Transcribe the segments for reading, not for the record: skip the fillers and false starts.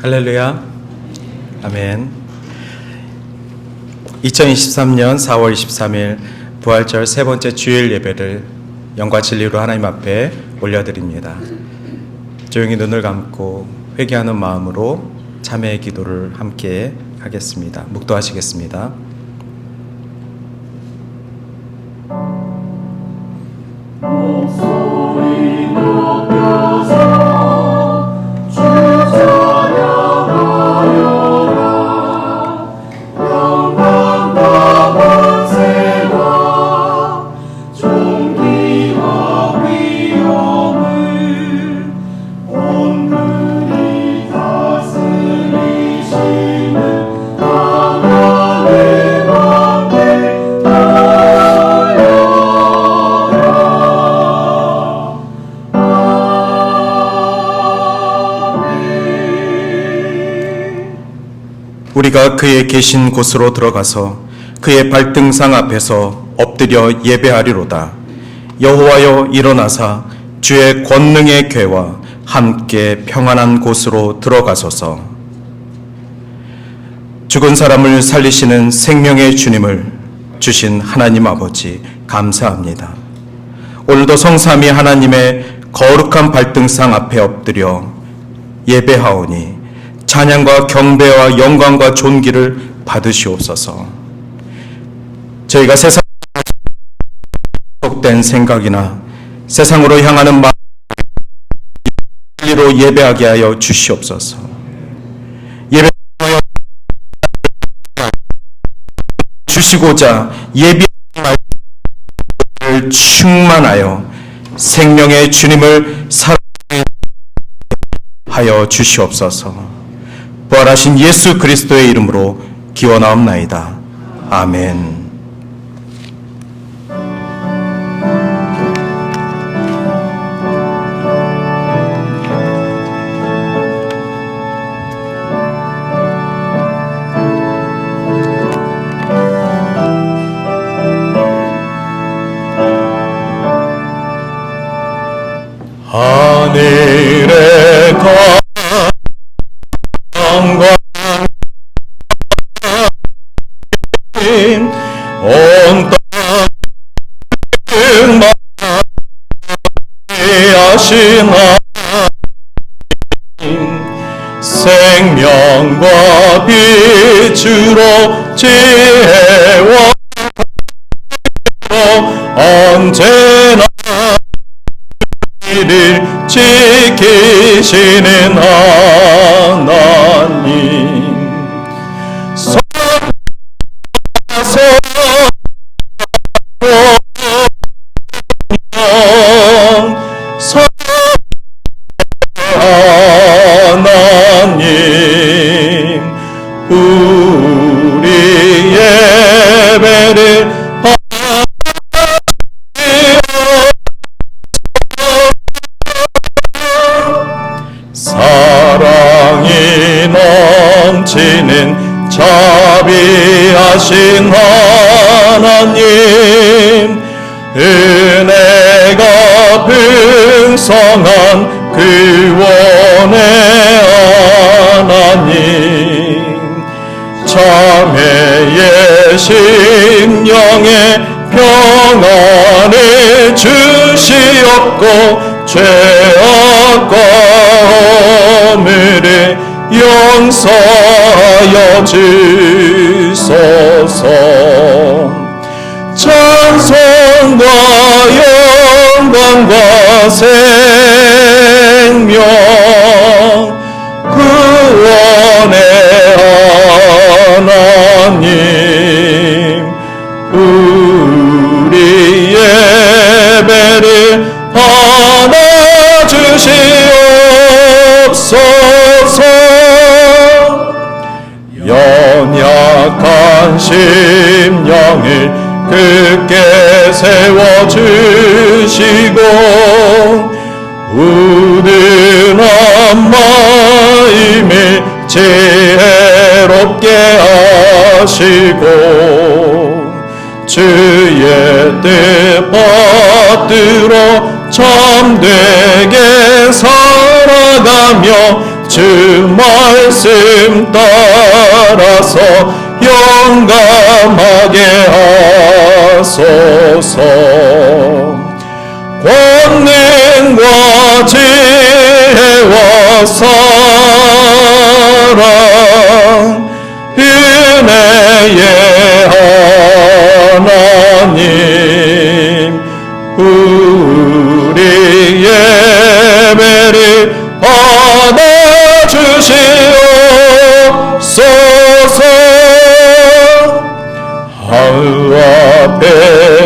할렐루야. 아멘. 2023년 4월 23일 부활절 세 번째 주일 예배를 영과 진리로 하나님 앞에 올려드립니다. 조용히 눈을 감고 회개하는 마음으로 참회의 기도를 함께 하겠습니다. 묵도하시겠습니다. 목소리 높여서 주 찬양하여라. 영광과 권세와 존귀와 위엄을 온분이 다스리시는 하나님 앞에 우리가 그의 계신 곳으로 들어가서 그의 발등상 앞에서 엎드려 예배하리로다. 여호와여 일어나사 주의 권능의 궤와 함께 평안한 곳으로 들어가소서. 죽은 사람을 살리시는 생명의 주님을 주신 하나님 아버지 감사합니다. 오늘도 성삼위 하나님의 거룩한 발등상 앞에 엎드려 예배하오니 찬양과 경배와 영광과 존귀를 받으시옵소서. 저희가 세상에 속된 생각이나 세상으로 향하는 마음으로 예배하게 하여 주시옵소서. 예배하여 주시고자 예비한 말씀을 충만하여 생명의 주님을 사랑하여 주시옵소서. 부활하신 예수 그리스도의 이름으로 기원하옵나이다. 아멘. 하늘에 온 땅을 하신 하나님, 생명과 빛으로 지혜와 언제나 이를 지키시는 하나님, 하나님, 우리 예배를 사랑이 넘치는 자비하신 하나님, 은혜가 풍성한 구원의 하나님, 참회의 심령에 평안을 주시옵고 죄악과 허물을 용서하여 주소서. 찬송과 영광과 생명 구원의 하나님, 우리 예배를 받아 주시옵소서. 연약한 심령을 굳게 세워주시고 우둔한 마음을 지혜롭게 하시고 주의 뜻 받들어 참되게 살아가며 주 말씀 따라서 용감하게 하소서. 권능과 지혜와 사랑 은혜의 하나님 우리 예배를 받아주시옵소서. 하루 앞에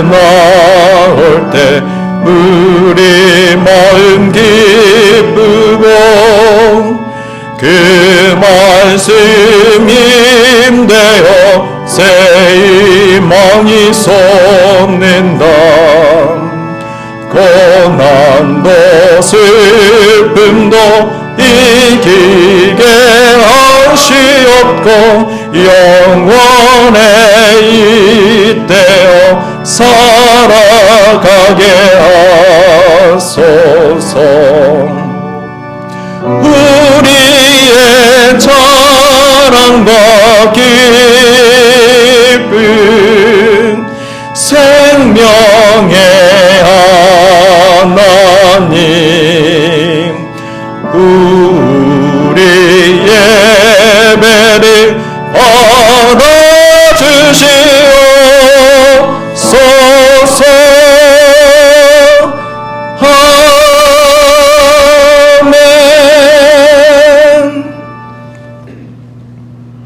나올 때 우리 마음 기쁘고 그 말씀 힘되어 새 희망이 솟는다. 고난도 슬픔도 이기게 하시옵고 영원에 잇대어 살아가게 하소서. 우리의 자랑과 기쁨 생명의 하나님 우리 예배를 받아주시옵소서.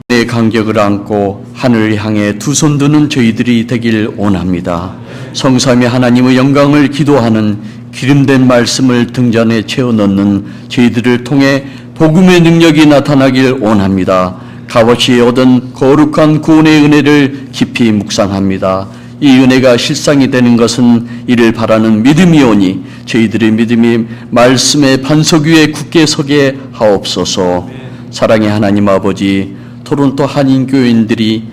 내 간격을 안고 하늘을 향해 두 손 드는 저희들이 되길 원합니다. 성삼위 하나님의 영광을 기도하는 기름된 말씀을 등잔에 채워 넣는 저희들을 통해 복음의 능력이 나타나길 원합니다. 값없이 얻은 거룩한 구원의 은혜를 깊이 묵상합니다. 이 은혜가 실상이 되는 것은 이를 바라는 믿음이오니 저희들의 믿음이 말씀의 반석 위에 굳게 서게 하옵소서. 사랑의 하나님 아버지, 토론토 한인교회들이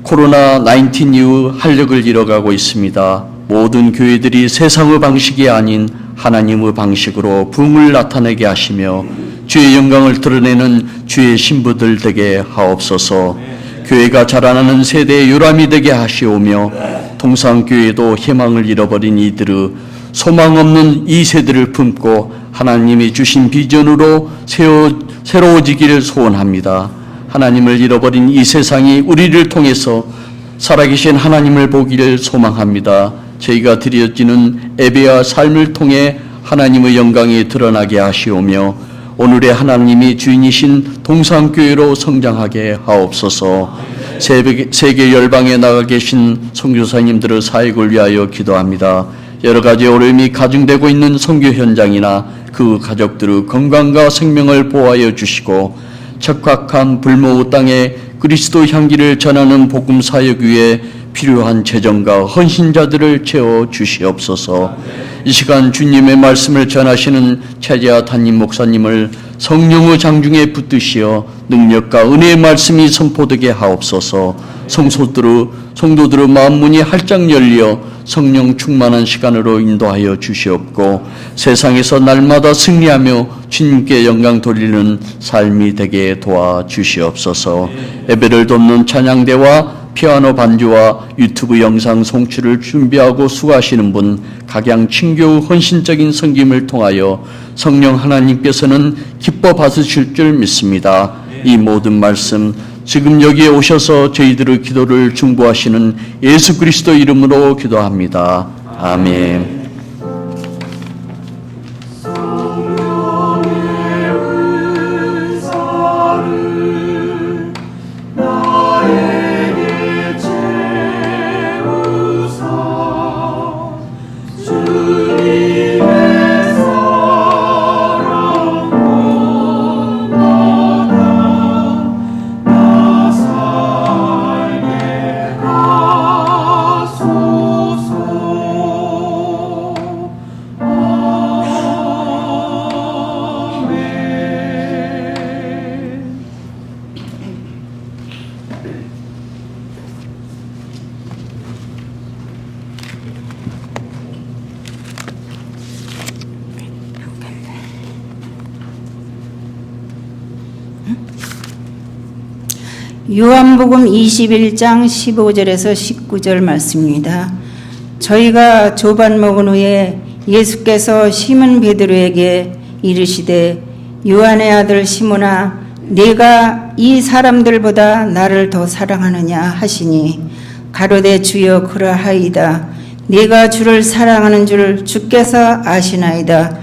코로나19 이후 활력을 잃어가고 있습니다. 모든 교회들이 세상의 방식이 아닌 하나님의 방식으로 부흥을 나타내게 하시며 주의 영광을 드러내는 주의 신부들 되게 하옵소서. 교회가 자라나는 세대의 요람이 되게 하시오며 동산교회도 희망을 잃어버린 이들의 소망 없는 이 세대를 품고 하나님이 주신 비전으로 새로워지기를 소원합니다. 하나님을 잃어버린 이 세상이 우리를 통해서 살아계신 하나님을 보기를 소망합니다. 저희가 드려지는 예배와 삶을 통해 하나님의 영광이 드러나게 하시오며 오늘의 하나님이 주인이신 동산교회로 성장하게 하옵소서. 세계 열방에 나가 계신 선교사님들의 사역을 위하여 기도합니다. 여러 가지 어려움이 가중되고 있는 선교 현장이나 그 가족들의 건강과 생명을 보호하여 주시고 척박한 불모의 땅에 그리스도 향기를 전하는 복음 사역 위에 필요한 재정과 헌신자들을 채워 주시옵소서. 이 시간 주님의 말씀을 전하시는 차지아 담임 목사님을 성령의 장중에 붙드시어 능력과 은혜의 말씀이 선포되게 하옵소서. 성도들의 마음문이 활짝 열려 성령 충만한 시간으로 인도하여 주시옵고 세상에서 날마다 승리하며 주님께 영광 돌리는 삶이 되게 도와주시옵소서. 예배를 돕는 찬양대와 피아노 반주와 유튜브 영상 송출을 준비하고 수고하시는 분, 각양 친교의 헌신적인 섬김을 통하여 성령 하나님께서는 기뻐 받으실 줄 믿습니다. 이 모든 말씀 지금 여기에 오셔서 저희들의 기도를 중보하시는 예수 그리스도 이름으로 기도합니다. 아멘. 요한복음 21장 15절에서 19절 말씀입니다. 저희가 조반 먹은 후에 예수께서 시몬 베드로에게 이르시되 요한의 아들 시몬아 네가 이 사람들보다 나를 더 사랑하느냐 하시니 가로되 주여 그러하이다. 네가 주를 사랑하는 줄 주께서 아시나이다.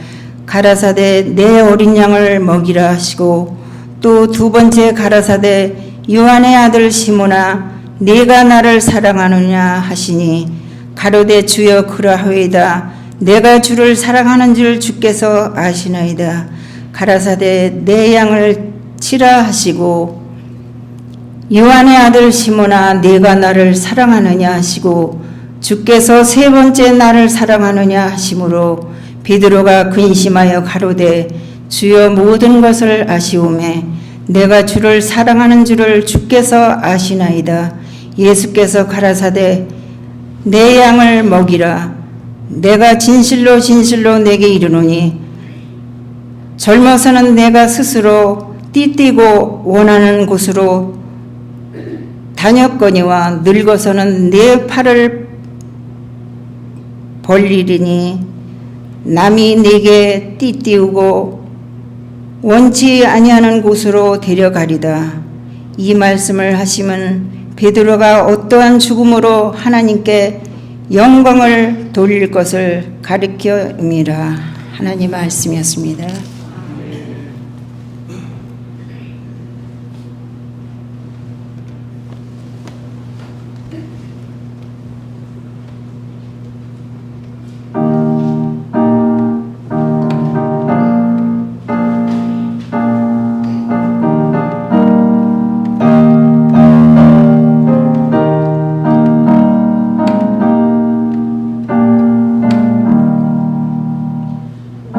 가라사대 내 어린 양을 먹이라 하시고 또 두 번째 가라사대 요한의 아들 시몬아 네가 나를 사랑하느냐 하시니 가로되 주여 그러하이다. 내가 주를 사랑하는 줄 주께서 아시나이다. 가라사대 내 양을 치라 하시고 요한의 아들 시몬아 네가 나를 사랑하느냐 하시고 주께서 세 번째 나를 사랑하느냐 하시므로 베드로가 근심하여 가로되 주여 모든 것을 아시오매 내가 주를 사랑하는 줄을 주께서 아시나이다. 예수께서 가라사대 내 양을 먹이라. 내가 진실로 진실로 내게 이르노니 젊어서는 내가 스스로 띠띠고 원하는 곳으로 다녔거니와 늙어서는 내 팔을 벌리리니 남이 내게 띠띠우고 원치 아니하는 곳으로 데려가리다. 이 말씀을 하시면 베드로가 어떠한 죽음으로 하나님께 영광을 돌릴 것을 가리켜입니다. 하나님 말씀이었습니다.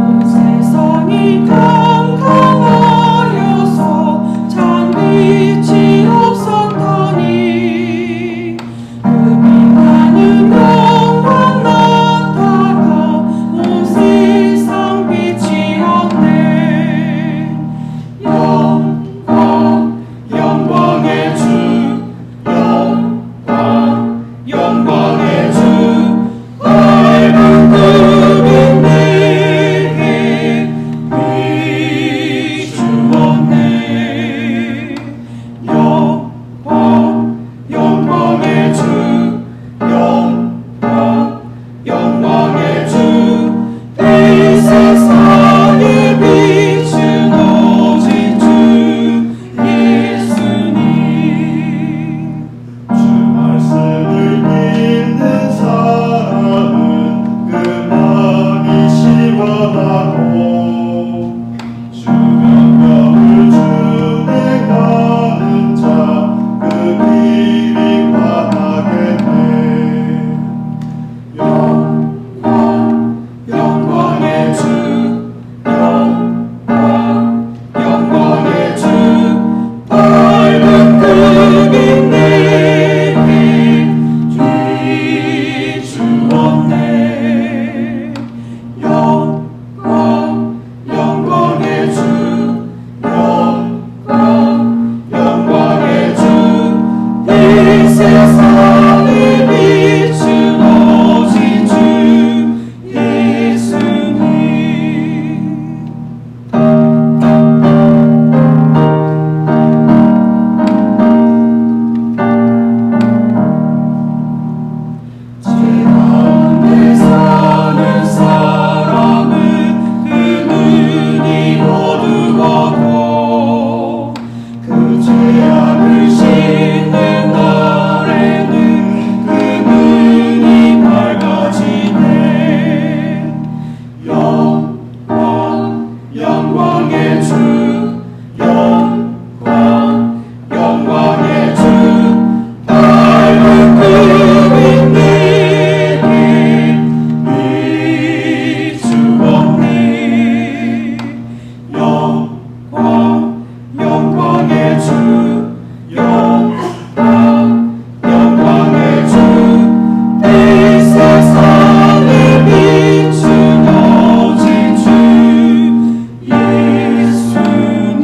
세상이 캄캄하여서 참 빛이 없었더니 은밀하는 영광 나타나 온 세상 빛이었네. 영광의 주, 영광의 주, 밝은 꿈인 내게 비추었네. 영광의 주, 영광의 주, 이 세상에 비춘 오직 주 예수님. 주 말씀을 믿는 사람은 그 마음이 시원하고 주 명령을 준행하는 자 그 길이 환하겠네. 영광의 주, 영광의 주, 밝은 꿈인 내게 비추었네. 영광의 주, 영광의 주, 이 세상에 비춘 오직 주 예수님. 제 가운데 사는 사람은 그 눈이 어두워도 그 죄악을 씻는 날에는 그 눈이 밝아지네. 영광의 주, 영광의 주, 밝은 꿈인 내게 비추었네. 영광의 주, 영광의 주, 이 세상에 비춘 오직 주 예수님.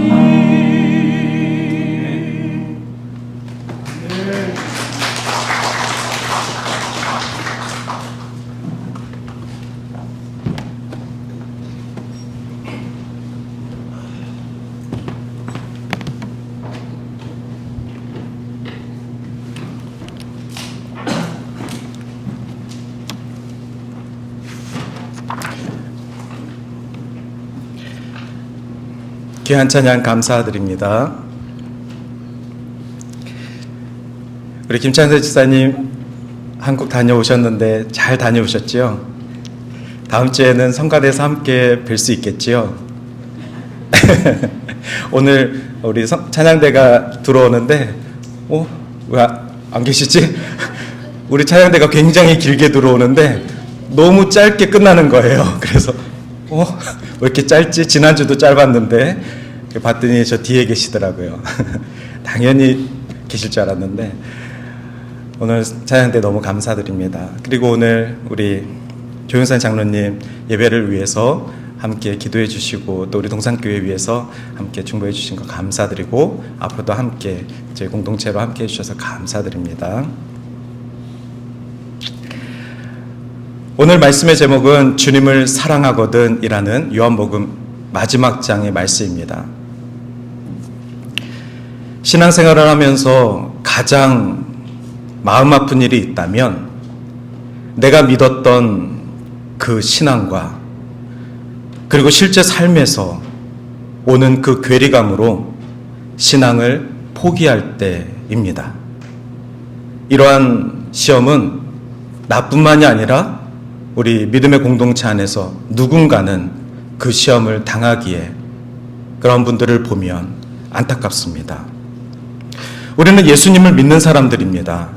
귀한 찬양 감사드립니다. 우리 김찬세 지사님 한국 다녀오셨는데 잘 다녀오셨지요? 다음 주에는 성가대에서 함께 뵐 수 있겠지요? 오늘 우리 찬양대가 들어오는데 왜 안 계시지? 우리 찬양대가 굉장히 길게 들어오는데 너무 짧게 끝나는 거예요. 그래서 왜 이렇게 짧지? 지난주도 짧았는데 봤더니 저 뒤에 계시더라고요. 당연히 계실 줄 알았는데 오늘 찬양대 너무 감사드립니다. 그리고 오늘 우리 조윤선 장로님 예배를 위해서 함께 기도해 주시고 또 우리 동산교회 위해서 함께 중보해 주신 거 감사드리고 앞으로도 함께 저희 공동체로 함께 해주셔서 감사드립니다. 오늘 말씀의 제목은 주님을 사랑하거든 이라는 요한복음 마지막 장의 말씀입니다. 신앙생활을 하면서 가장 마음 아픈 일이 있다면 내가 믿었던 그 신앙과 그리고 실제 삶에서 오는 그 괴리감으로 신앙을 포기할 때입니다. 이러한 시험은 나뿐만이 아니라 우리 믿음의 공동체 안에서 누군가는 그 시험을 당하기에 그런 분들을 보면 안타깝습니다. 우리는 예수님을 믿는 사람들입니다.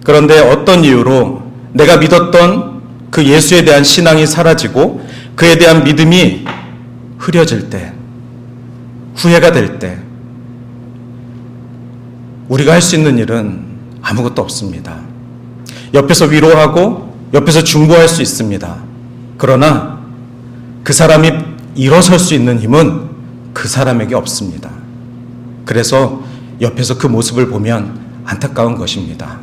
그런데 어떤 이유로 내가 믿었던 그 예수에 대한 신앙이 사라지고 그에 대한 믿음이 흐려질 때, 후회가 될 때 우리가 할 수 있는 일은 아무것도 없습니다. 옆에서 위로하고 옆에서 중보할 수 있습니다. 그러나 그 사람이 일어설 수 있는 힘은 그 사람에게 없습니다. 그래서 옆에서 그 모습을 보면 안타까운 것입니다.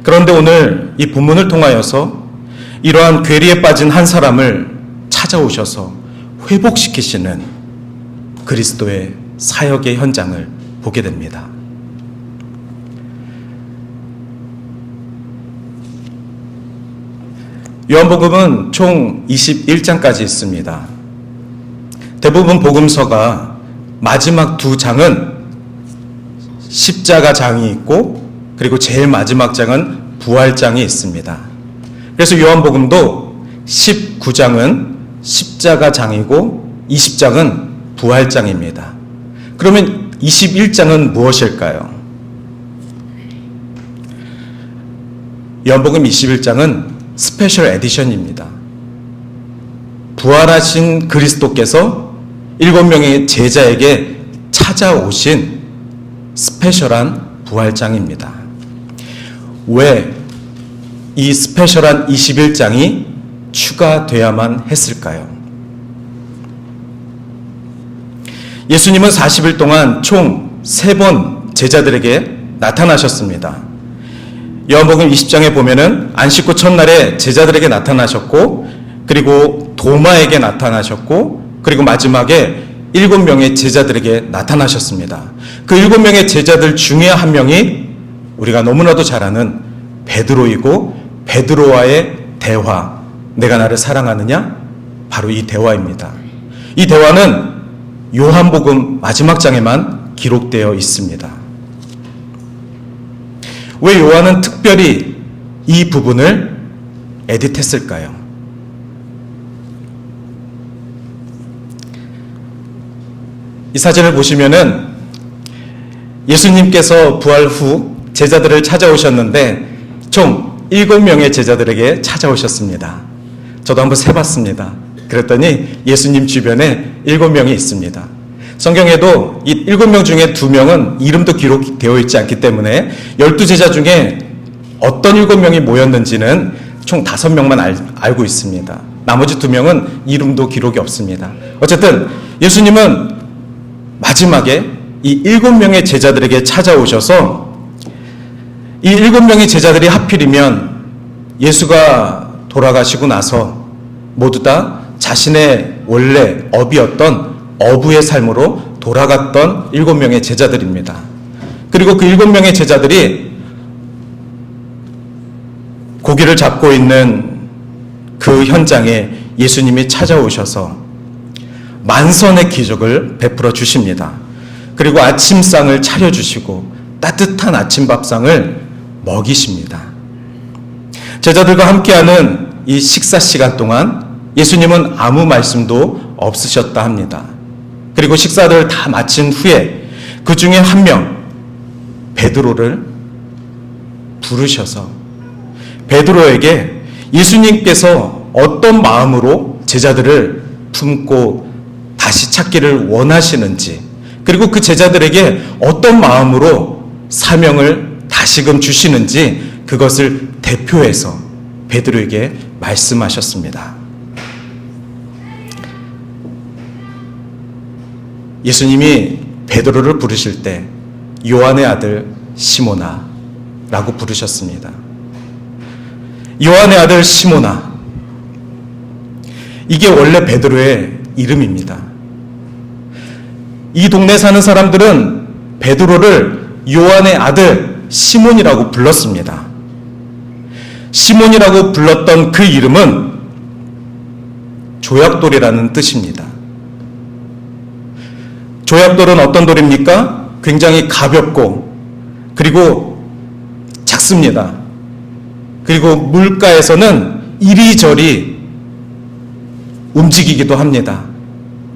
그런데 오늘 이 본문을 통하여서 이러한 괴리에 빠진 한 사람을 찾아오셔서 회복시키시는 그리스도의 사역의 현장을 보게 됩니다. 요한복음은 총 21장까지 있습니다. 대부분 복음서가 마지막 두 장은 십자가 장이 있고 그리고 제일 마지막 장은 부활장이 있습니다. 그래서 요한복음도 19장은 십자가 장이고 20장은 부활장입니다. 그러면 21장은 무엇일까요? 요한복음 21장은 스페셜 에디션입니다. 부활하신 그리스도께서 7명의 제자에게 찾아오신 스페셜한 부활장입니다. 왜 이 스페셜한 21장이 추가돼야만 했을까요? 예수님은 40일 동안 총 3번 제자들에게 나타나셨습니다. 요한복음 20장에 보면은 안식구 첫날에 제자들에게 나타나셨고 그리고 도마에게 나타나셨고 그리고 마지막에 7명의 제자들에게 나타나셨습니다. 그 7명의 제자들 중에 한 명이 우리가 너무나도 잘 아는 베드로이고 베드로와의 대화, 내가 나를 사랑하느냐? 바로 이 대화입니다. 이 대화는 요한복음 마지막 장에만 기록되어 있습니다. 왜 요한은 특별히 이 부분을 에디트했을까요? 이 사진을 보시면은 예수님께서 부활 후 제자들을 찾아오셨는데 총 7명의 제자들에게 찾아오셨습니다. 저도 한번 세봤습니다. 그랬더니 예수님 주변에 7명이 있습니다. 성경에도 이 7명 중에 2명은 이름도 기록되어 있지 않기 때문에 12제자 중에 어떤 7명이 모였는지는 총 5명만 알고 있습니다. 나머지 2명은 이름도 기록이 없습니다. 어쨌든 예수님은 마지막에 이 7명의 제자들에게 찾아오셔서 이 7명의 제자들이 하필이면 예수가 돌아가시고 나서 모두 다 자신의 원래 업이었던 어부의 삶으로 돌아갔던 7명의 제자들입니다. 그리고 그 7명의 제자들이 고기를 잡고 있는 그 현장에 예수님이 찾아오셔서 만선의 기적을 베풀어 주십니다. 그리고 아침상을 차려주시고 따뜻한 아침밥상을 먹이십니다. 제자들과 함께하는 이 식사 시간 동안 예수님은 아무 말씀도 없으셨다 합니다. 그리고 식사를 다 마친 후에 그 중에 한 명, 베드로를 부르셔서 베드로에게 예수님께서 어떤 마음으로 제자들을 품고 다시 찾기를 원하시는지, 그리고 그 제자들에게 어떤 마음으로 사명을 다시금 주시는지 그것을 대표해서 베드로에게 말씀하셨습니다. 예수님이 베드로를 부르실 때 요한의 아들 시몬아라고 부르셨습니다. 요한의 아들 시몬아, 이게 원래 베드로의 이름입니다. 이 동네 사는 사람들은 베드로를 요한의 아들 시몬이라고 불렀습니다. 시몬이라고 불렀던 그 이름은 조약돌이라는 뜻입니다. 조약돌은 어떤 돌입니까? 굉장히 가볍고 그리고 작습니다. 그리고 물가에서는 이리저리 움직이기도 합니다.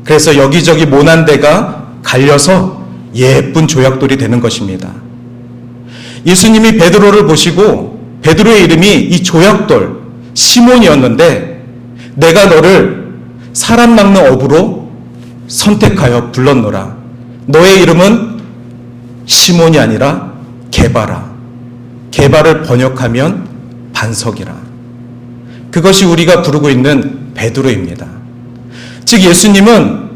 그래서 여기저기 모난 데가 갈려서 예쁜 조약돌이 되는 것입니다. 예수님이 베드로를 보시고 베드로의 이름이 이 조약돌 시몬이었는데 내가 너를 사람 낚는 어부로 선택하여 불렀노라. 너의 이름은 시몬이 아니라 게바라. 게바를 번역하면 반석이라. 그것이 우리가 부르고 있는 베드로입니다. 즉 예수님은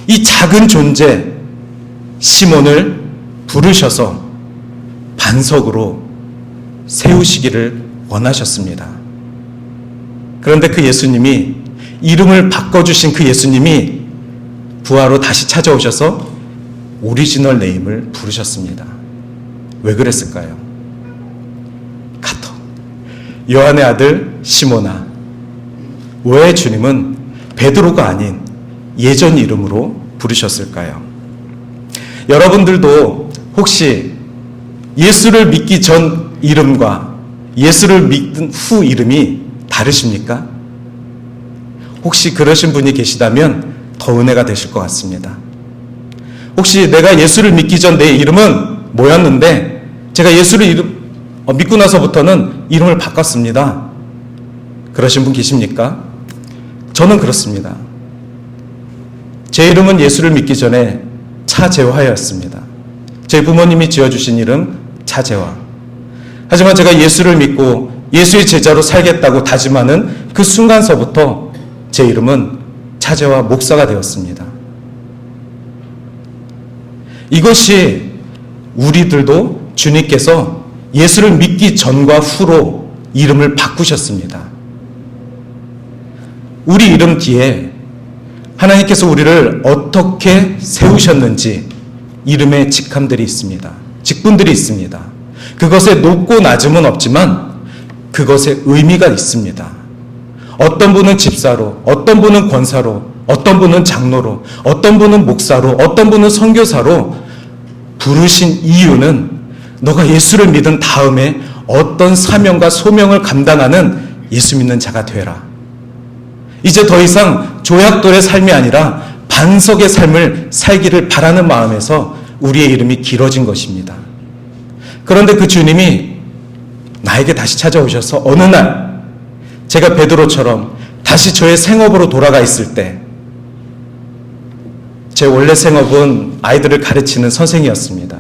이 작은 존재 시몬을 부르셔서 반석으로 세우시기를 원하셨습니다. 그런데 그 예수님이, 이름을 바꿔주신 그 예수님이 부하로 다시 찾아오셔서 오리지널 네임을 부르셨습니다. 왜 그랬을까요? 카토, 요한의 아들 시몬아. 왜 주님은 베드로가 아닌 예전 이름으로 부르셨을까요? 여러분들도 혹시 예수를 믿기 전 이름과 예수를 믿은 후 이름이 다르십니까? 혹시 그러신 분이 계시다면 더 은혜가 되실 것 같습니다. 혹시 내가 예수를 믿기 전 내 이름은 뭐였는데 제가 예수를 믿고 나서부터는 이름을 바꿨습니다. 그러신 분 계십니까? 저는 그렇습니다. 제 이름은 예수를 믿기 전에 차재화였습니다. 제 부모님이 지어주신 이름 차재화. 하지만 제가 예수를 믿고 예수의 제자로 살겠다고 다짐하는 그 순간서부터 제 이름은 차재화 목사가 되었습니다. 이것이 우리들도 주님께서 예수를 믿기 전과 후로 이름을 바꾸셨습니다. 우리 이름 뒤에 하나님께서 우리를 어떻게 세우셨는지 이름의 직함들이 있습니다. 직분들이 있습니다. 그것에 높고 낮음은 없지만 그것에 의미가 있습니다. 어떤 분은 집사로, 어떤 분은 권사로, 어떤 분은 장로로, 어떤 분은 목사로, 어떤 분은 선교사로 부르신 이유는 너가 예수를 믿은 다음에 어떤 사명과 소명을 감당하는 예수 믿는 자가 되라. 이제 더 이상 조약돌의 삶이 아니라 반석의 삶을 살기를 바라는 마음에서 우리의 이름이 길어진 것입니다. 그런데 그 주님이 나에게 다시 찾아오셔서 어느 날 제가 베드로처럼 다시 저의 생업으로 돌아가 있을 때, 제 원래 생업은 아이들을 가르치는 선생이었습니다.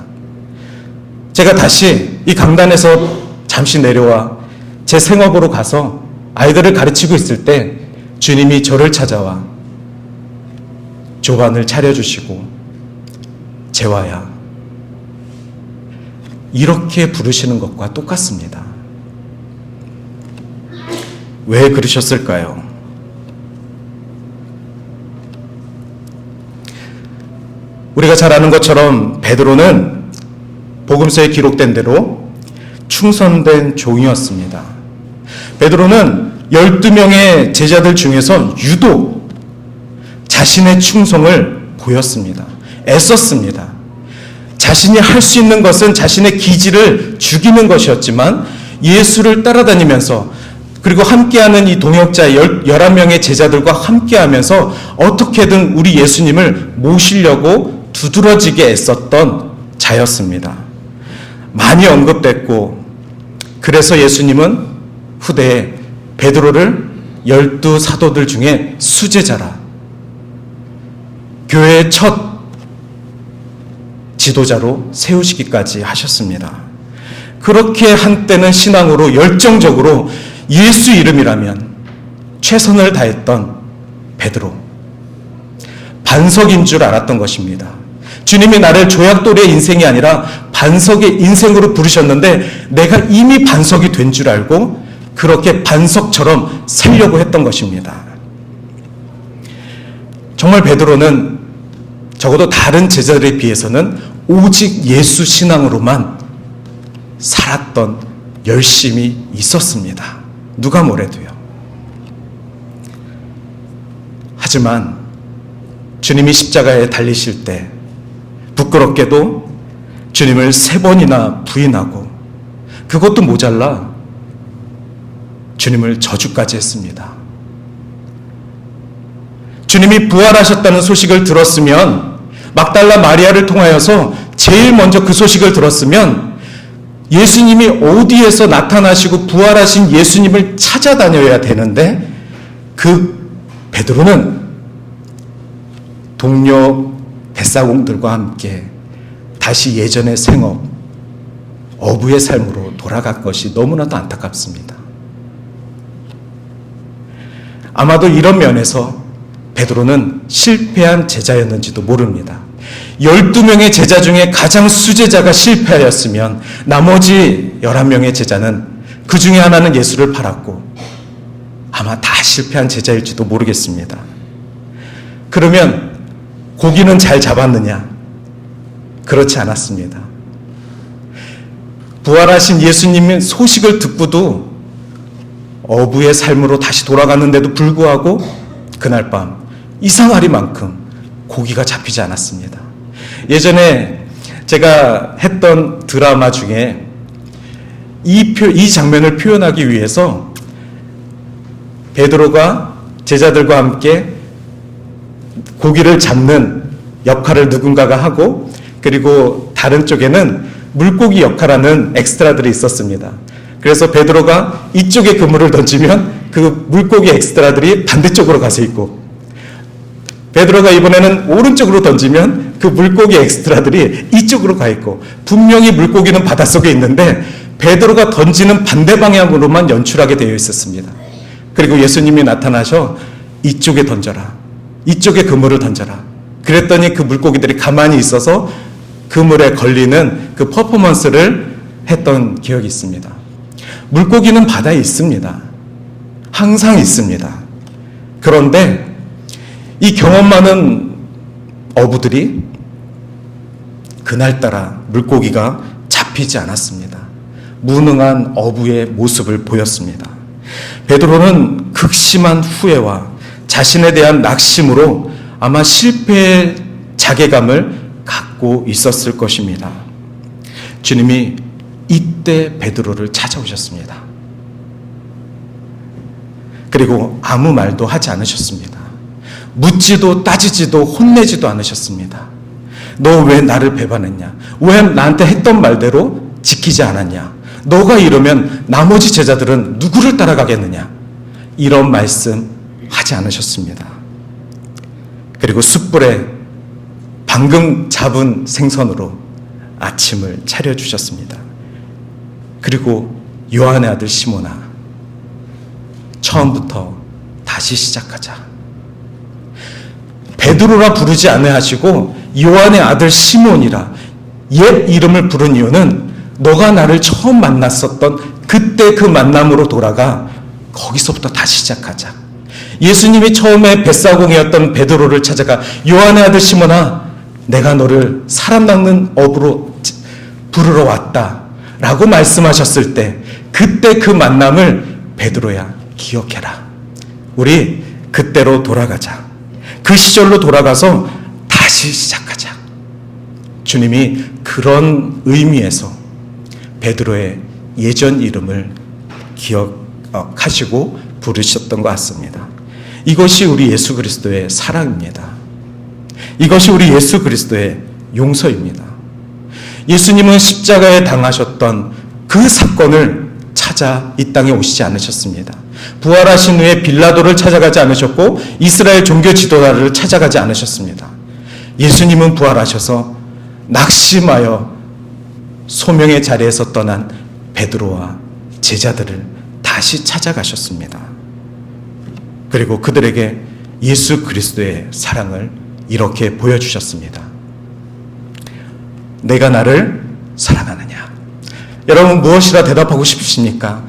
제가 다시 이 강단에서 잠시 내려와 제 생업으로 가서 아이들을 가르치고 있을 때 주님이 저를 찾아와 조반을 차려주시고 재화야, 이렇게 부르시는 것과 똑같습니다. 왜 그러셨을까요? 우리가 잘 아는 것처럼 베드로는 복음서에 기록된 대로 충성된 종이었습니다. 베드로는 12명의 제자들 중에서 유독 자신의 충성을 보였습니다. 애썼습니다. 자신이 할 수 있는 것은 자신의 기질을 죽이는 것이었지만 예수를 따라다니면서 그리고 함께하는 이 동역자 11명의 제자들과 함께하면서 어떻게든 우리 예수님을 모시려고 두드러지게 애썼던 자였습니다. 많이 언급됐고 그래서 예수님은 후대에 베드로를 12 사도들 중에 수제자라 교회의 첫 지도자로 세우시기까지 하셨습니다. 그렇게 한때는 신앙으로 열정적으로 예수 이름이라면 최선을 다했던 베드로, 반석인 줄 알았던 것입니다. 주님이 나를 조약돌이의 인생이 아니라 반석의 인생으로 부르셨는데 내가 이미 반석이 된 줄 알고 그렇게 반석처럼 살려고 했던 것입니다. 정말 베드로는 적어도 다른 제자들에 비해서는 오직 예수 신앙으로만 살았던 열심이 있었습니다. 누가 뭐래도요. 하지만 주님이 십자가에 달리실 때 부끄럽게도 주님을 3번이나 부인하고 그것도 모자라 주님을 저주까지 했습니다. 주님이 부활하셨다는 소식을 들었으면 막달라 마리아를 통하여서 제일 먼저 그 소식을 들었으면 예수님이 어디에서 나타나시고 부활하신 예수님을 찾아다녀야 되는데 그 베드로는 동료 뱃사공들과 함께 다시 예전의 생업, 어부의 삶으로 돌아간 것이 너무나도 안타깝습니다. 아마도 이런 면에서 베드로는 실패한 제자였는지도 모릅니다. 12명의 제자 중에 가장 수제자가 실패하였으면 나머지 11명의 제자는 그 중에 하나는 예수를 팔았고 아마 다 실패한 제자일지도 모르겠습니다. 그러면 고기는 잘 잡았느냐? 그렇지 않았습니다. 부활하신 예수님의 소식을 듣고도 어부의 삶으로 다시 돌아갔는데도 불구하고 그날 밤 이상하리만큼 고기가 잡히지 않았습니다. 예전에 제가 했던 드라마 중에 이 장면을 표현하기 위해서 베드로가 제자들과 함께 고기를 잡는 역할을 누군가가 하고 그리고 다른 쪽에는 물고기 역할하는 엑스트라들이 있었습니다. 그래서 베드로가 이쪽에 그물을 던지면 그 물고기 엑스트라들이 반대쪽으로 가서 있고 베드로가 이번에는 오른쪽으로 던지면 그 물고기 엑스트라들이 이쪽으로 가 있고 분명히 물고기는 바닷속에 있는데 베드로가 던지는 반대 방향으로만 연출하게 되어 있었습니다. 그리고 예수님이 나타나셔 이쪽에 던져라. 이쪽에 그물을 던져라. 그랬더니 그 물고기들이 가만히 있어서 그물에 걸리는 그 퍼포먼스를 했던 기억이 있습니다. 물고기는 바다에 있습니다. 항상 있습니다. 그런데 이 경험 많은 어부들이 그날따라 물고기가 잡히지 않았습니다. 무능한 어부의 모습을 보였습니다. 베드로는 극심한 후회와 자신에 대한 낙심으로 아마 실패의 자괴감을 갖고 있었을 것입니다. 주님이 이때 베드로를 찾아오셨습니다. 그리고 아무 말도 하지 않으셨습니다. 묻지도 따지지도 혼내지도 않으셨습니다. 너 왜 나를 배반했냐? 왜 나한테 했던 말대로 지키지 않았냐? 너가 이러면 나머지 제자들은 누구를 따라가겠느냐? 이런 말씀 하지 않으셨습니다. 그리고 숯불에 방금 잡은 생선으로 아침을 차려주셨습니다. 그리고 요한의 아들 시몬아, 처음부터 다시 시작하자. 베드로라 부르지 아니하시고 요한의 아들 시몬이라 옛 이름을 부른 이유는 너가 나를 처음 만났었던 그때 그 만남으로 돌아가 거기서부터 다시 시작하자. 예수님이 처음에 뱃사공이었던 베드로를 찾아가 요한의 아들 시몬아, 내가 너를 사람 낚는 어부로 부르러 왔다 라고 말씀하셨을 때 그때 그 만남을 베드로야 기억해라. 우리 그때로 돌아가자. 그 시절로 돌아가서 다시 시작하자. 주님이 그런 의미에서 베드로의 예전 이름을 기억하시고 부르셨던 것 같습니다. 이것이 우리 예수 그리스도의 사랑입니다. 이것이 우리 예수 그리스도의 용서입니다. 예수님은 십자가에 당하셨던 그 사건을 찾아 이 땅에 오시지 않으셨습니다. 부활하신 후에 빌라도를 찾아가지 않으셨고 이스라엘 종교 지도자를 찾아가지 않으셨습니다. 예수님은 부활하셔서 낙심하여 소명의 자리에서 떠난 베드로와 제자들을 다시 찾아가셨습니다. 그리고 그들에게 예수 그리스도의 사랑을 이렇게 보여주셨습니다. 내가 나를 사랑하느냐? 여러분 무엇이라 대답하고 싶으십니까?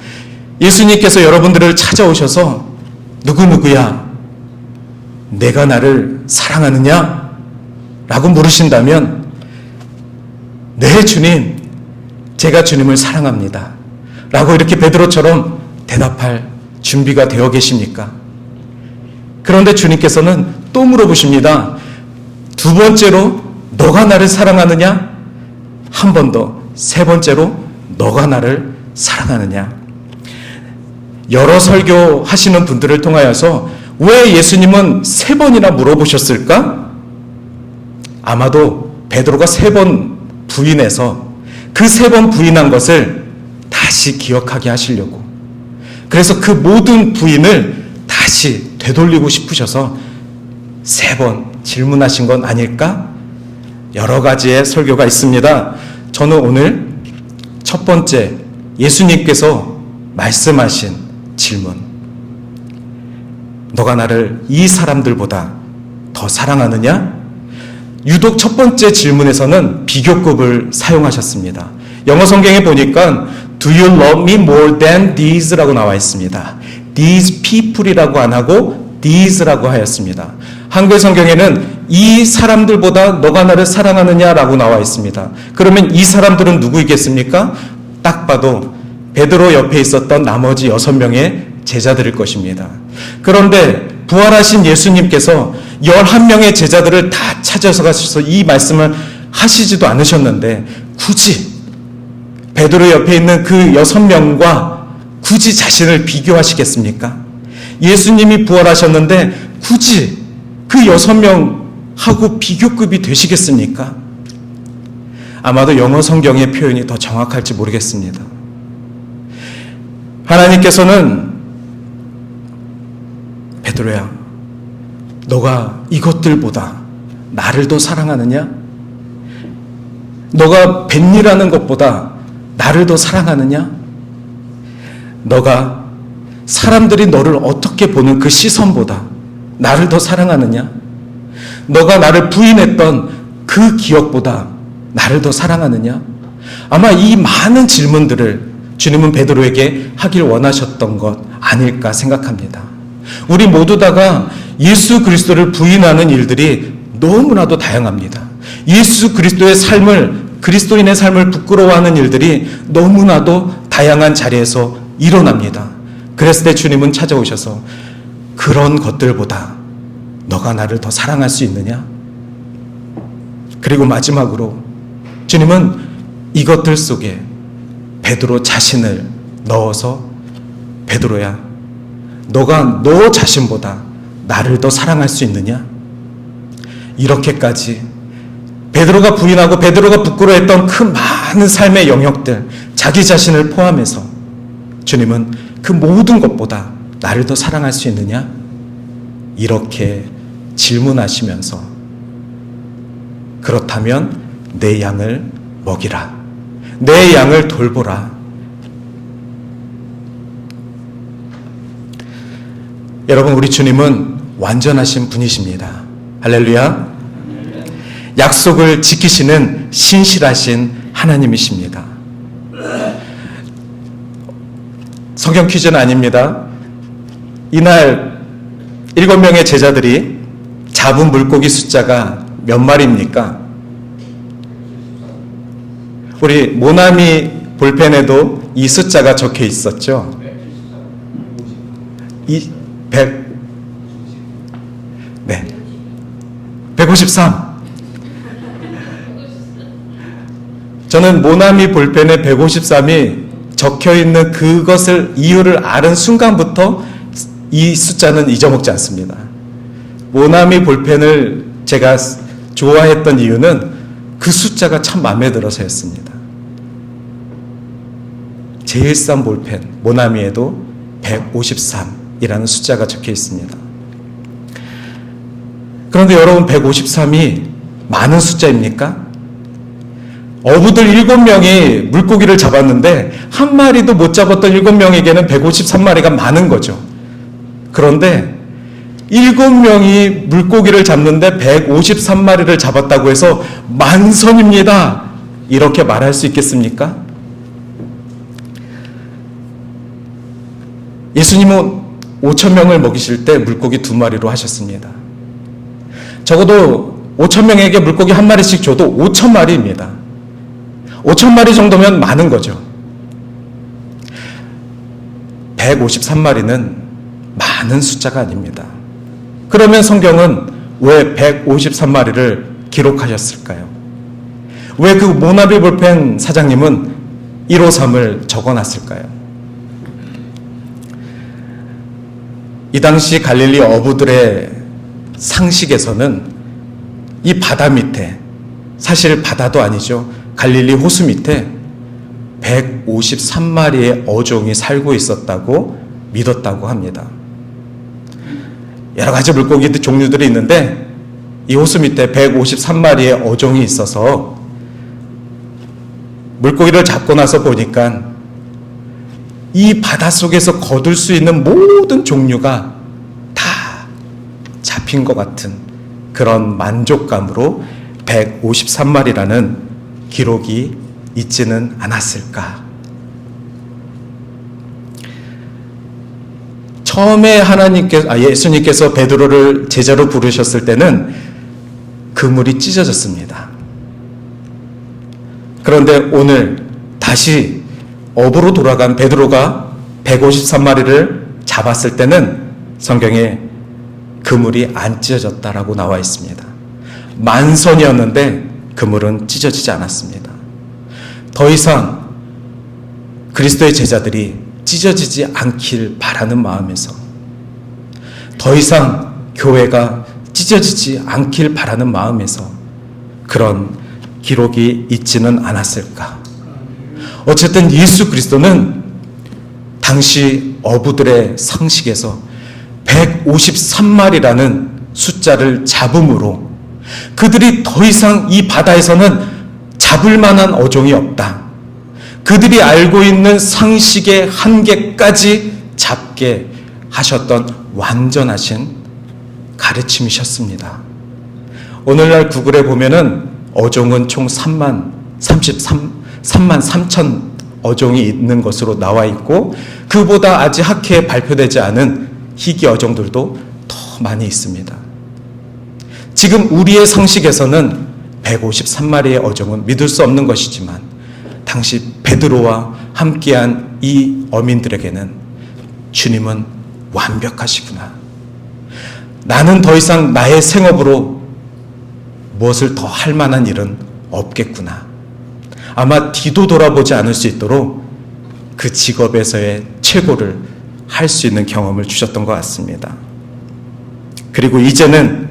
예수님께서 여러분들을 찾아오셔서 누구누구야? 내가 나를 사랑하느냐? 라고 물으신다면 네 주님, 제가 주님을 사랑합니다 라고 이렇게 베드로처럼 대답할 준비가 되어 계십니까? 그런데 주님께서는 또 물어보십니다. 두 번째로 너가 나를 사랑하느냐? 한 번 더, 세 번째로 너가 나를 사랑하느냐? 여러 설교하시는 분들을 통하여서 왜 예수님은 세 번이나 물어보셨을까? 아마도 베드로가 세 번 부인해서 그 세 번 부인한 것을 다시 기억하게 하시려고, 그래서 그 모든 부인을 다시 되돌리고 싶으셔서 세 번 질문하신 건 아닐까? 여러 가지의 설교가 있습니다. 저는 오늘 첫 번째 예수님께서 말씀하신 질문, 너가 나를 이 사람들보다 더 사랑하느냐? 유독 첫 번째 질문에서는 비교급을 사용하셨습니다. 영어 성경에 보니까 Do you love me more than these? 라고 나와 있습니다. These people이라고 안 하고 these라고 하였습니다. 한글 성경에는 이 사람들보다 너가 나를 사랑하느냐라고 나와 있습니다. 그러면 이 사람들은 누구이겠습니까? 딱 봐도 베드로 옆에 있었던 나머지 6명의 제자들일 것입니다. 그런데 부활하신 예수님께서 11명의 제자들을 다 찾아서 가셔서 이 말씀을 하시지도 않으셨는데 굳이 베드로 옆에 있는 그 6명과 굳이 자신을 비교하시겠습니까? 예수님이 부활하셨는데 굳이 그 6명하고 비교급이 되시겠습니까? 아마도 영어 성경의 표현이 더 정확할지 모르겠습니다. 하나님께서는 베드로야, 너가 이것들보다 나를 더 사랑하느냐? 너가 뱃일하는 것보다 나를 더 사랑하느냐? 너가 사람들이 너를 어떻게 보는 그 시선보다 나를 더 사랑하느냐? 너가 나를 부인했던 그 기억보다 나를 더 사랑하느냐? 아마 이 많은 질문들을 주님은 베드로에게 하길 원하셨던 것 아닐까 생각합니다. 우리 모두 다가 예수 그리스도를 부인하는 일들이 너무나도 다양합니다. 예수 그리스도의 삶을, 그리스도인의 삶을 부끄러워하는 일들이 너무나도 다양한 자리에서 일어납니다. 그랬을 때 주님은 찾아오셔서 그런 것들보다 너가 나를 더 사랑할 수 있느냐? 그리고 마지막으로 주님은 이것들 속에 베드로 자신을 넣어서 베드로야, 너가 너 자신보다 나를 더 사랑할 수 있느냐? 이렇게까지 베드로가 부인하고 베드로가 부끄러워했던 그 많은 삶의 영역들, 자기 자신을 포함해서 주님은 그 모든 것보다 나를 더 사랑할 수 있느냐? 이렇게 질문하시면서 그렇다면 내 양을 먹이라, 내 양을 돌보라. 여러분, 우리 주님은 완전하신 분이십니다. 할렐루야. 약속을 지키시는 신실하신 하나님이십니다. 성경 퀴즈는 아닙니다. 이날 7명의 제자들이 잡은 물고기 숫자가 몇 마리입니까? 우리 모나미 볼펜에도 이 숫자가 적혀 있었죠. 100. 네. 153. 저는 모나미 볼펜에 153이 적혀 있는 그것을 이유를 아는 순간부터 이 숫자는 잊어먹지 않습니다. 모나미 볼펜을 제가 좋아했던 이유는 그 숫자가 참 마음에 들어서였습니다. 제일 싼 볼펜 모나미에도 153이라는 숫자가 적혀 있습니다. 그런데 여러분, 153이 많은 숫자입니까? 어부들 7명이 물고기를 잡았는데 한 마리도 못 잡았던 7명에게는 153마리가 많은 거죠. 그런데 7명이 물고기를 잡는데 153마리를 잡았다고 해서 만선입니다, 이렇게 말할 수 있겠습니까? 예수님은 5,000명을 먹이실 때 물고기 2마리로 하셨습니다. 적어도 5,000명에게 물고기 한 마리씩 줘도 5,000마리입니다. 5,000마리 정도면 많은 거죠. 153마리는 많은 숫자가 아닙니다. 그러면 성경은 왜 153마리를 기록하셨을까요? 왜 그 모나미 볼펜 사장님은 153을 적어놨을까요? 이 당시 갈릴리 어부들의 상식에서는 이 바다 밑에, 사실 바다도 아니죠, 갈릴리 호수 밑에 153마리의 어종이 살고 있었다고 믿었다고 합니다. 여러 가지 물고기 종류들이 있는데 이 호수 밑에 153마리의 어종이 있어서 물고기를 잡고 나서 보니까 이 바닷속에서 거둘 수 있는 모든 종류가 다 잡힌 것 같은 그런 만족감으로 153마리라는 기록이 있지는 않았을까. 처음에 예수님께서 베드로를 제자로 부르셨을 때는 그물이 찢어졌습니다. 그런데 오늘 다시 어부로 돌아간 베드로가 153마리를 잡았을 때는 성경에 그물이 안 찢어졌다라고 나와 있습니다. 만선이었는데 그물은 찢어지지 않았습니다. 더 이상 그리스도의 제자들이 찢어지지 않길 바라는 마음에서, 더 이상 교회가 찢어지지 않길 바라는 마음에서 그런 기록이 있지는 않았을까. 어쨌든 예수 그리스도는 당시 어부들의 상식에서 153마리라는 숫자를 잡음으로 그들이 더 이상 이 바다에서는 잡을 만한 어종이 없다, 그들이 알고 있는 상식의 한계까지 잡게 하셨던 완전하신 가르침이셨습니다. 오늘날 구글에 보면은 어종은 총 3만 3천 어종이 있는 것으로 나와 있고, 그보다 아직 학회에 발표되지 않은 희귀 어종들도 더 많이 있습니다. 지금 우리의 상식에서는 153마리의 어종은 믿을 수 없는 것이지만 당시 베드로와 함께한 이 어민들에게는 주님은 완벽하시구나, 나는 더 이상 나의 생업으로 무엇을 더 할 만한 일은 없겠구나, 아마 뒤도 돌아보지 않을 수 있도록 그 직업에서의 최고를 할 수 있는 경험을 주셨던 것 같습니다. 그리고 이제는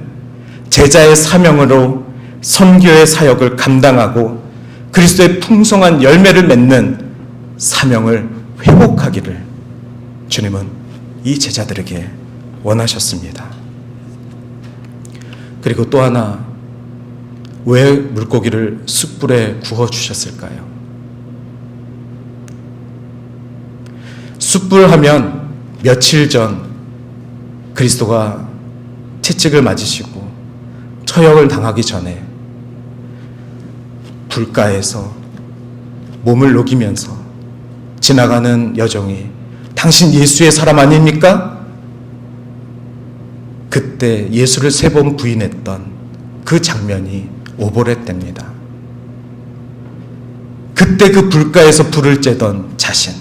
제자의 사명으로 선교의 사역을 감당하고 그리스도의 풍성한 열매를 맺는 사명을 회복하기를 주님은 이 제자들에게 원하셨습니다. 그리고 또 하나, 왜 물고기를 숯불에 구워 주셨을까요? 숯불 하면 며칠 전 그리스도가 채찍을 맞으시고 처형을 당하기 전에 불가에서 몸을 녹이면서 지나가는 여종이 당신 예수의 사람 아닙니까? 그때 예수를 3번 부인했던 그 장면이 오보레 때입니다. 그때 그 불가에서 불을 쬐던 자신,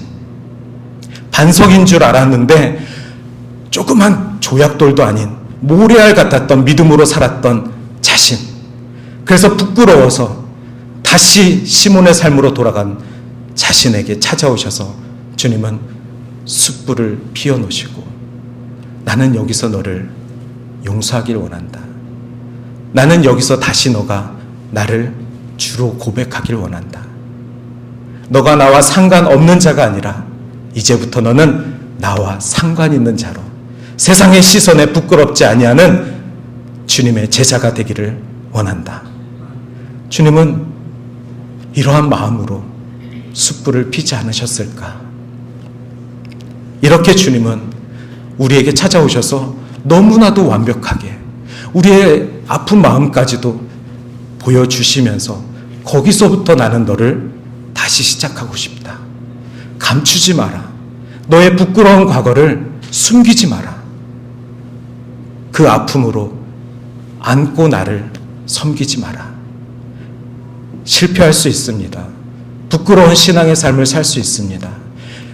반석인 줄 알았는데 조그만 조약돌도 아닌 모래알 같았던 믿음으로 살았던 자신. 그래서 부끄러워서 다시 시몬의 삶으로 돌아간 자신에게 찾아오셔서 주님은 숯불을 피워놓으시고 나는 여기서 너를 용서하길 원한다. 나는 여기서 다시 너가 나를 주로 고백하길 원한다. 너가 나와 상관없는 자가 아니라 이제부터 너는 나와 상관 있는 자로 세상의 시선에 부끄럽지 아니하는 주님의 제자가 되기를 원한다. 주님은 이러한 마음으로 숯불을 피지 않으셨을까? 이렇게 주님은 우리에게 찾아오셔서 너무나도 완벽하게 우리의 아픈 마음까지도 보여주시면서 거기서부터 나는 너를 다시 시작하고 싶다. 감추지 마라. 너의 부끄러운 과거를 숨기지 마라. 그 아픔으로 안고 나를 섬기지 마라. 실패할 수 있습니다. 부끄러운 신앙의 삶을 살 수 있습니다.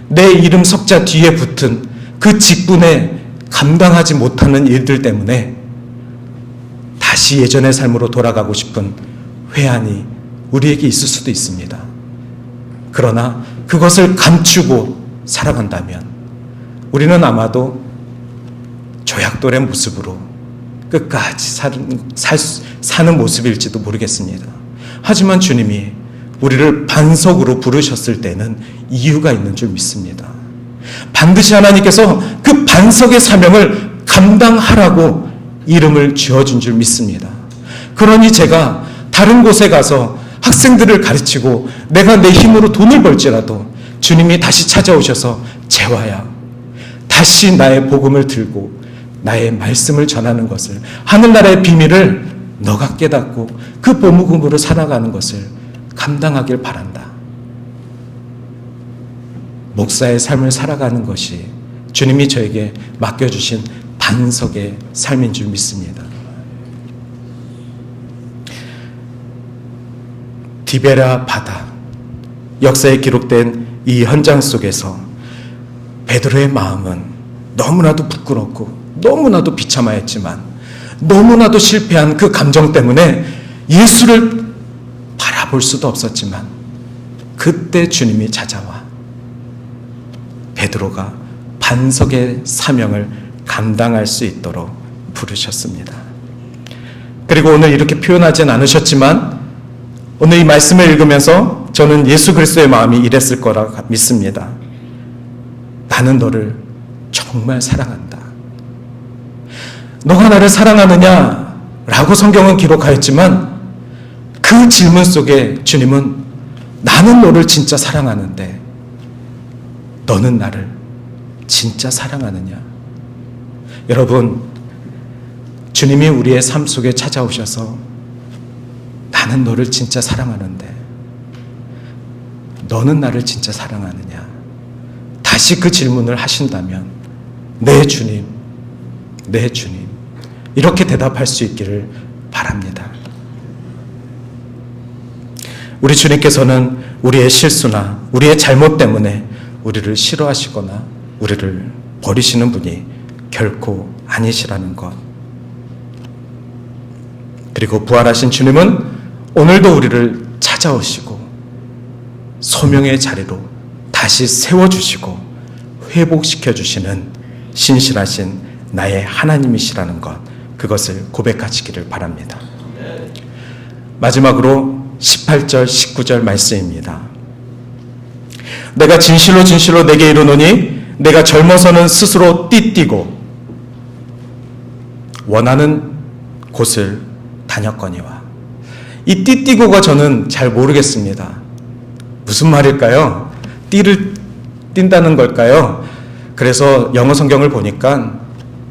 내 이름 석자 뒤에 붙은 그 직분에 감당하지 못하는 일들 때문에 다시 예전의 삶으로 돌아가고 싶은 회한이 우리에게 있을 수도 있습니다. 그러나 그것을 감추고 살아간다면 우리는 아마도 조약돌의 모습으로 끝까지 사는 모습일지도 모르겠습니다. 하지만 주님이 우리를 반석으로 부르셨을 때는 이유가 있는 줄 믿습니다. 반드시 하나님께서 그 반석의 사명을 감당하라고 이름을 지어준 줄 믿습니다. 그러니 제가 다른 곳에 가서 학생들을 가르치고 내가 내 힘으로 돈을 벌지라도 주님이 다시 찾아오셔서 재화야, 다시 나의 복음을 들고 나의 말씀을 전하는 것을, 하늘나라의 비밀을 너가 깨닫고 그 복음으로 살아가는 것을 감당하길 바란다. 목사의 삶을 살아가는 것이 주님이 저에게 맡겨주신 반석의 삶인 줄 믿습니다. 디베라 바다, 역사에 기록된 이 현장 속에서 베드로의 마음은 너무나도 부끄럽고 너무나도 비참하였지만 너무나도 실패한 그 감정 때문에 예수를 바라볼 수도 없었지만 그때 주님이 찾아와 베드로가 반석의 사명을 감당할 수 있도록 부르셨습니다. 그리고 오늘 이렇게 표현하진 않으셨지만 오늘 이 말씀을 읽으면서 저는 예수 그리스도의 마음이 이랬을 거라 믿습니다. 나는 너를 정말 사랑한다. 너가 나를 사랑하느냐? 라고 성경은 기록하였지만 그 질문 속에 주님은 나는 너를 진짜 사랑하는데 너는 나를 진짜 사랑하느냐? 여러분, 주님이 우리의 삶 속에 찾아오셔서 나는 너를 진짜 사랑하는데 너는 나를 진짜 사랑하느냐? 다시 그 질문을 하신다면 네 주님, 네 주님, 이렇게 대답할 수 있기를 바랍니다. 우리 주님께서는 우리의 실수나 우리의 잘못 때문에 우리를 싫어하시거나 우리를 버리시는 분이 결코 아니시라는 것. 그리고 부활하신 주님은 오늘도 우리를 찾아오시고 소명의 자리로 다시 세워주시고 회복시켜주시는 신실하신 나의 하나님이시라는 것, 그것을 고백하시기를 바랍니다. 마지막으로 18절 19절 말씀입니다. 내가 진실로 진실로 내게 이르노니 내가 젊어서는 스스로 띠띠고 원하는 곳을 다녔거니와. 이 띠띠고가 저는 잘 모르겠습니다. 무슨 말일까요? 띠를 띈다는 걸까요? 그래서 영어 성경을 보니까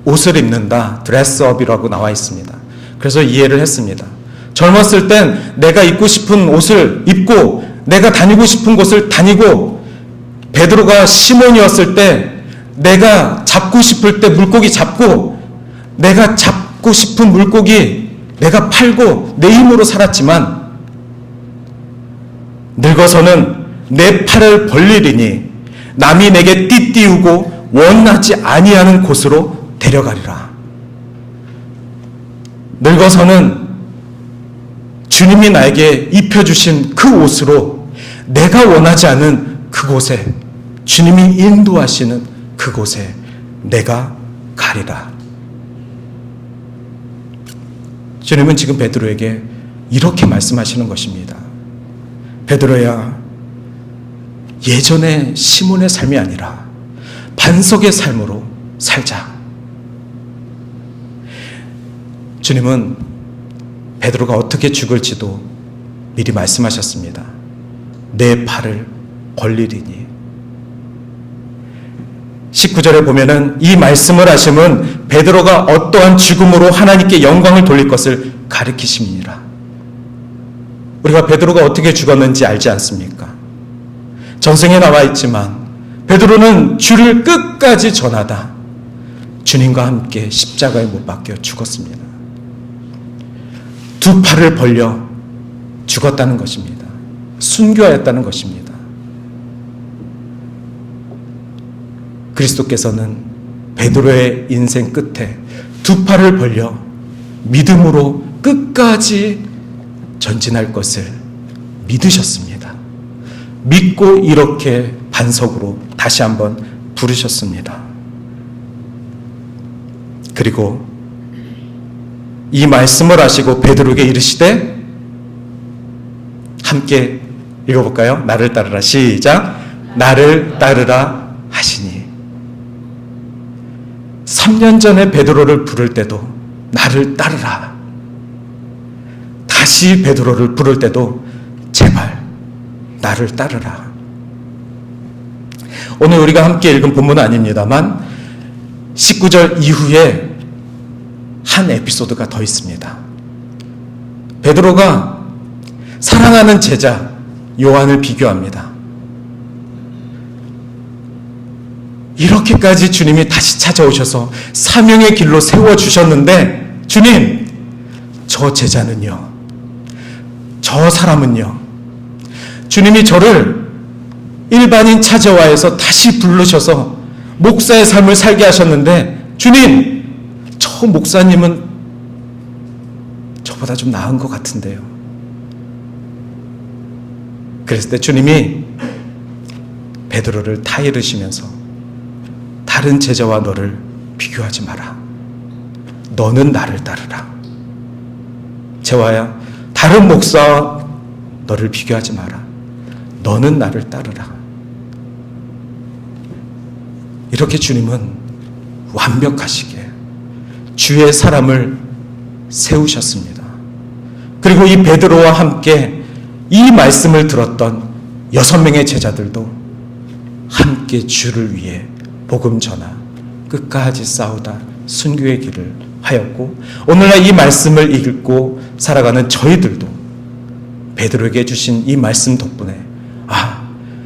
옷을 입는다, 드레스업이라고 나와 있습니다. 그래서 이해를 했습니다. 젊었을 땐 내가 입고 싶은 옷을 입고 내가 다니고 싶은 곳을 다니고, 베드로가 시몬이었을 때 내가 잡고 싶을 때 물고기 잡고, 내가 잡고 싶은 물고기 내가 팔고 내 힘으로 살았지만 늙어서는 내 팔을 벌리리니 남이 내게 띠띠우고 원하지 아니하는 곳으로 데려가리라. 늙어서는 주님이 나에게 입혀주신 그 옷으로 내가 원하지 않은 그곳에, 주님이 인도하시는 그곳에 내가 가리라. 주님은 지금 베드로에게 이렇게 말씀하시는 것입니다. 베드로야, 예전의 시몬의 삶이 아니라 반석의 삶으로 살자. 주님은 베드로가 어떻게 죽을지도 미리 말씀하셨습니다. 내 팔을 벌리리니. 19절에 보면은 이 말씀을 하심은 베드로가 어떠한 죽음으로 하나님께 영광을 돌릴 것을 가리키심이니라. 우리가 베드로가 어떻게 죽었는지 알지 않습니까? 전승에 나와 있지만 베드로는 주를 끝까지 전하다 주님과 함께 십자가에 못 박혀 죽었습니다. 두 팔을 벌려 죽었다는 것입니다. 순교하였다는 것입니다. 그리스도께서는 베드로의 인생 끝에 두 팔을 벌려 믿음으로 끝까지 전진할 것을 믿으셨습니다. 믿고 이렇게 반석으로 다시 한번 부르셨습니다. 그리고 이 말씀을 하시고 베드로에게 이르시되, 함께 읽어볼까요? 나를 따르라. 시작. 나를 따르라 하시니. 3년 전에 베드로를 부를 때도 나를 따르라. 다시 베드로를 부를 때도 제발 나를 따르라. 오늘 우리가 함께 읽은 본문은 아닙니다만 19절 이후에 한 에피소드가 더 있습니다. 베드로가 사랑하는 제자 요한을 비교합니다. 이렇게까지 주님이 다시 찾아오셔서 사명의 길로 세워주셨는데, 주님, 저 제자는요, 저 사람은요, 주님이 저를 일반인 찾아와서 다시 부르셔서 목사의 삶을 살게 하셨는데, 주님, 저 목사님은 저보다 좀 나은 것 같은데요. 그랬을 때 주님이 베드로를 타이르시면서 다른 제자와 너를 비교하지 마라. 너는 나를 따르라. 재화야, 다른 목사와 너를 비교하지 마라. 너는 나를 따르라. 이렇게 주님은 완벽하시게 주의 사람을 세우셨습니다. 그리고 이 베드로와 함께 이 말씀을 들었던 6명의 제자들도 함께 주를 위해 복음 전하 끝까지 싸우다 순교의 길을 하였고, 오늘날 이 말씀을 읽고 살아가는 저희들도 베드로에게 주신 이 말씀 덕분에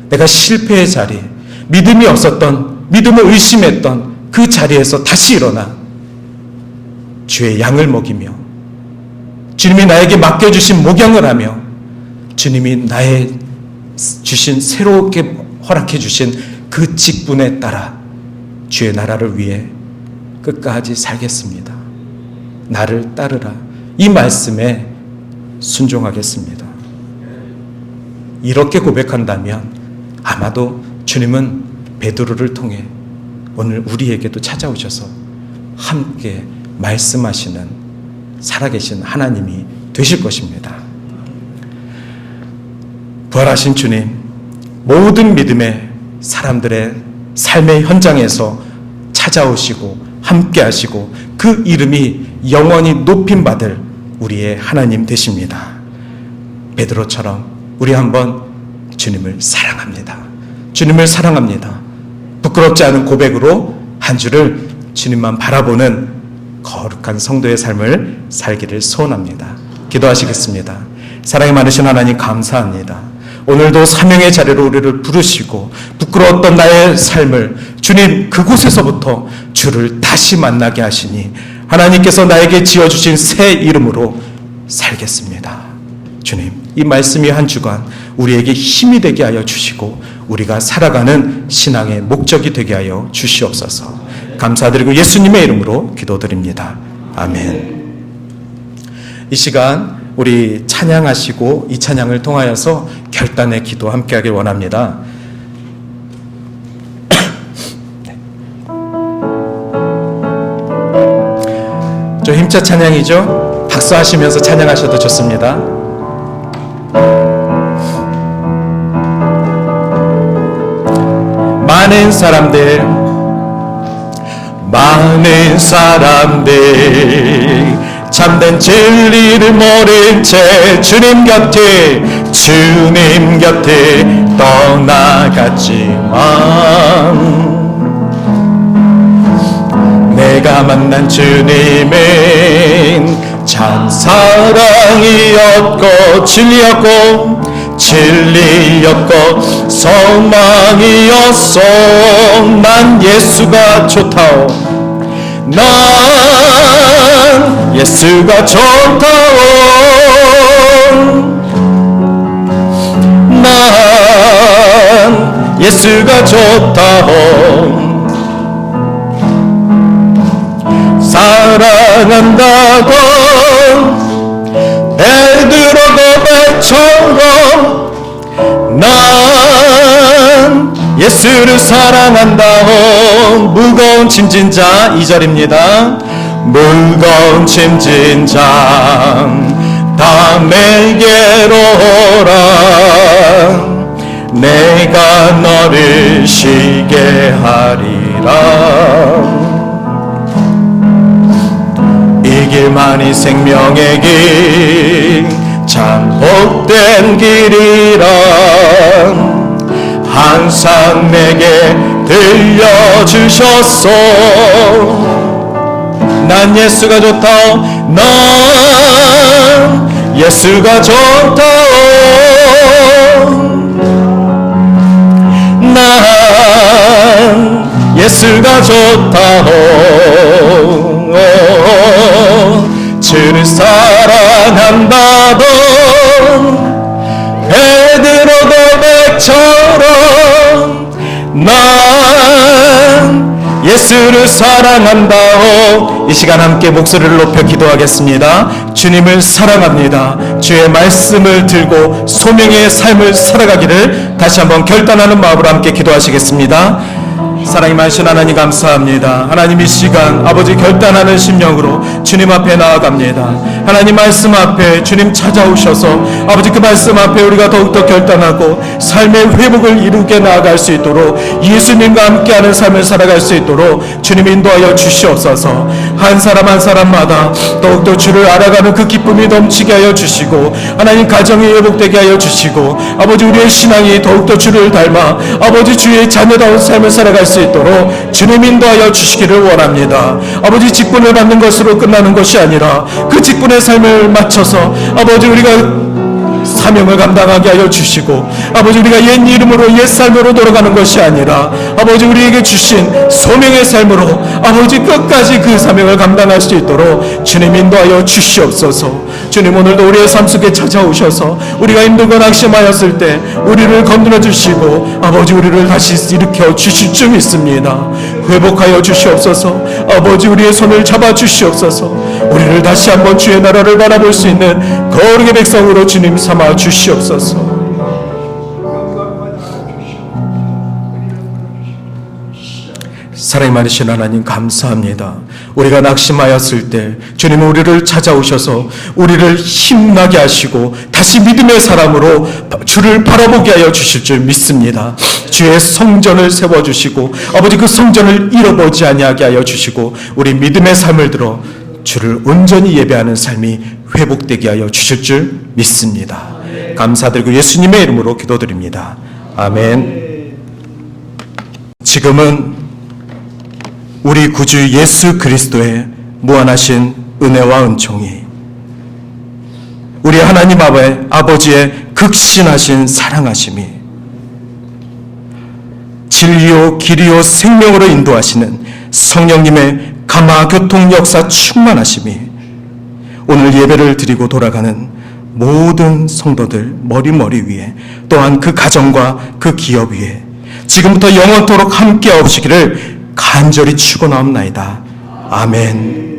내가 실패의 자리, 믿음이 없었던, 믿음을 의심했던 그 자리에서 다시 일어나 주의 양을 먹이며 주님이 나에게 맡겨주신 목양을 하며 주님이 나의 주신 새롭게 허락해 주신 그 직분에 따라 주의 나라를 위해 끝까지 살겠습니다. 나를 따르라. 이 말씀에 순종하겠습니다. 이렇게 고백한다면 아마도 주님은 베드로를 통해 오늘 우리에게도 찾아오셔서 함께 말씀하시는 살아계신 하나님이 되실 것입니다. 부활하신 주님, 모든 믿음의 사람들의 삶의 현장에서 찾아오시고 함께 하시고 그 이름이 영원히 높임 받을 우리의 하나님 되십니다. 베드로처럼 우리 한번 주님을 사랑합니다. 주님을 사랑합니다. 부끄럽지 않은 고백으로 한 주를 주님만 바라보는 거룩한 성도의 삶을 살기를 소원합니다. 기도하시겠습니다. 사랑이 많으신 하나님 감사합니다. 오늘도 사명의 자리로 우리를 부르시고 부끄러웠던 나의 삶을 주님 그곳에서부터 주를 다시 만나게 하시니 하나님께서 나에게 지어주신 새 이름으로 살겠습니다. 주님, 이 말씀이 한 주간 우리에게 힘이 되게 하여 주시고 우리가 살아가는 신앙의 목적이 되게 하여 주시옵소서. 감사드리고 예수님의 이름으로 기도드립니다. 아멘. 이 시간 우리 찬양하시고 이 찬양을 통하여서 결단의 기도 함께하길 원합니다. 좀 힘차 찬양이죠? 박수하시면서 찬양하셔도 좋습니다. 많은 사람들 참된 진리를 모른 채 주님 곁에 떠나갔지만 내가 만난 주님은 참 사랑이었고 진리였고 소망이었소. 난 예수가 좋다오. 난 예수가 좋다오. 난 예수가 좋다오. 사랑한다고 베드로 고백처럼 난 예수를 사랑한다고. 무거운 짐진 자 2절입니다. 무거운 짐진 자 다 내게로 오라. 내가 너를 쉬게 하리라. 이 길만이 생명의 길 참 복된 길이라 항상 내게 들려주셨소. 난 예수가 좋다오. 난 예수가 좋다오. 난 예수가 좋다오. 주를 사랑한다던 베드로 고백처럼 난 예수를 사랑한다오. 이 시간 함께 목소리를 높여 기도하겠습니다. 주님을 사랑합니다. 주의 말씀을 들고 소명의 삶을 살아가기를 다시 한번 결단하는 마음으로 함께 기도하시겠습니다. 사랑이 많으신 하나님 감사합니다. 하나님 이 시간 아버지 결단하는 심령으로 주님 앞에 나아갑니다. 하나님 말씀 앞에 주님 찾아오셔서 아버지 그 말씀 앞에 우리가 더욱더 결단하고 삶의 회복을 이루게 나아갈 수 있도록 예수님과 함께하는 삶을 살아갈 수 있도록 주님 인도하여 주시옵소서. 한 사람 한 사람마다 더욱더 주를 알아가는 그 기쁨이 넘치게 하여 주시고 하나님 가정이 회복되게 하여 주시고 아버지 우리의 신앙이 더욱더 주를 닮아 아버지 주의 자녀다운 삶을 살아갈 수 있도록 주님 인도하여 주시기를 원합니다. 아버지 직분을 받는 것으로 끝나는 것이 아니라 그 직분의 삶을 맞춰서 아버지 우리가 사명을 감당하게 하여 주시고 아버지 우리가 옛 이름으로 옛 삶으로 돌아가는 것이 아니라 아버지 우리에게 주신 소명의 삶으로 아버지 끝까지 그 사명을 감당할 수 있도록 주님 인도하여 주시옵소서. 주님 오늘도 우리의 삶 속에 찾아오셔서 우리가 힘들고 낙심하였을 때 우리를 건드려 주시고 아버지 우리를 다시 일으켜 주실 줄 믿습니다. 회복하여 주시옵소서. 아버지 우리의 손을 잡아 주시옵소서. 우리를 다시 한번 주의 나라를 바라볼 수 있는 거룩의 백성으로 주님 삼아 주시옵소서. 사랑이 많으신 하나님 감사합니다. 우리가 낙심하였을 때 주님은 우리를 찾아오셔서 우리를 힘나게 하시고 다시 믿음의 사람으로 주를 바라보게 하여 주실 줄 믿습니다. 주의 성전을 세워주시고 아버지 그 성전을 잃어보지 아니하게 하여 주시고 우리 믿음의 삶을 들어 주를 온전히 예배하는 삶이 회복되게 하여 주실 줄 믿습니다. 감사드리고 예수님의 이름으로 기도드립니다. 아멘. 지금은 우리 구주 예수 그리스도의 무한하신 은혜와 은총이 우리 하나님 아버지의 극신하신 사랑하심이 진리요 길이요 생명으로 인도하시는 성령님의 감화교통 역사 충만하심이 오늘 예배를 드리고 돌아가는 모든 성도들 머리 위에 또한 그 가정과 그 기업 위에 지금부터 영원토록 함께 하시기를 간절히 축원하옵나이다. 아멘.